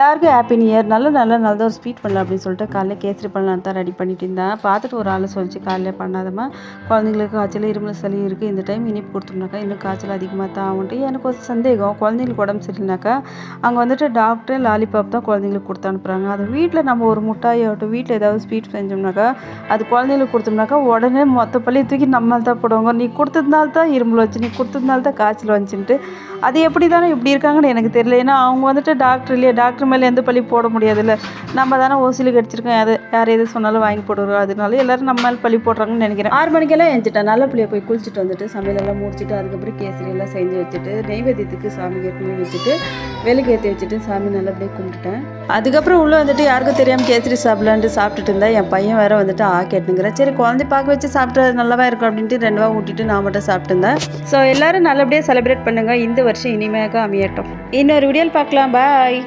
எல்லாருக்கும் happy new year. நல்ல ஒரு ஸ்வீட் பண்ணலாம் அப்படின்னு சொல்லிட்டு காலைல கேசரி பண்ணலாம் தான் ரெடி பண்ணிட்டு இருந்தேன். பார்த்துட்டு ஒரு ஆள் சொல்லிச்சு, காலையில் பண்ணாதம்மா, குழந்தைங்களுக்கு காய்ச்சல் இருமல் சளி இருக்குது, இந்த டைம் இனிப்பு கொடுத்தோம்னாக்கா இன்னும் காய்ச்சல் அதிகமாக தான் ஆகும்ட்டு. எனக்கு ஒரு சந்தேகம், குழந்தைங்களுக்கு உடம்பு சரியில்லைனாக்கா அங்கே வந்துட்டு டாக்டர் லாலிபாப் தான் குழந்தைங்களுக்கு கொடுத்து அனுப்புகிறாங்க. அது வீட்டில் நம்ம ஒரு முட்டாய் ஆகட்டும், வீட்டில் ஏதாவது ஸ்வீட் செஞ்சோம்னாக்கா அது குழந்தைங்களுக்கு கொடுத்தோம்னாக்கா உடனே மொத்த பள்ளியை தூக்கி நம்மளால் தான் போடுவாங்க. நீ கொடுத்ததுனால தான் இருமல் வச்சு, நீ கொடுத்ததுனால தான் காய்ச்சல் வந்துச்சுன்ட்டு. அது எப்படி தானே இப்படி இருக்காங்கன்னு எனக்கு தெரியல. ஏன்னா அவங்க வந்துட்டு டாக்டர் இல்லையா, டாக்டர் மேலே எந்த பழி போட முடியாதுல்ல. நம்ம தானே ஓசியில் கடிச்சிருக்கோம், யார் எது சொன்னாலும் வாங்கி போடுவோம். அதனால எல்லோரும் நம்ம மேலே பழி போடுறாங்கன்னு நினைக்கிறேன். 6 மணிக்கெல்லாம் எழுந்துட்டேன். நல்ல பிள்ளைய போய் குளிச்சுட்டு வந்துட்டு சமையலெல்லாம் முடிச்சுட்டு அதுக்கப்புறம் கேசரி எல்லாம் செஞ்சு வச்சுட்டு நெய்வேத்தியத்துக்கு சாமிக்கு ஏற்கனவே வச்சுட்டு விளக்கு ஏற்றி வச்சுட்டு சாமி நல்லபடியாக கும்பிட்டுட்டேன். அதுக்கப்புறம் உள்ளே வந்துட்டு யாருக்கும் தெரியாமல் கேசரி சாப்பிடலான்ட்டு சாப்பிட்டுட்டு இருந்தா என் பையன் வேறு வந்துட்டு கேட்டுங்கிறேன். சரி குழந்தை பார்க்க வச்சு சாப்பிட்டு நல்லாவா இருக்கும் அப்படின்ட்டு 2 வா ஊட்டிட்டு நான் மட்டும் சாப்பிட்டு இருந்தேன். ஸோ எல்லோரும் நல்லபடியாக செலிப்ரேட் பண்ணுங்கள். இந்த வருஷம் இனிமையாக அமையட்டும். இன்னொரு வீடியோவில் பார்க்கலாம். பாய்.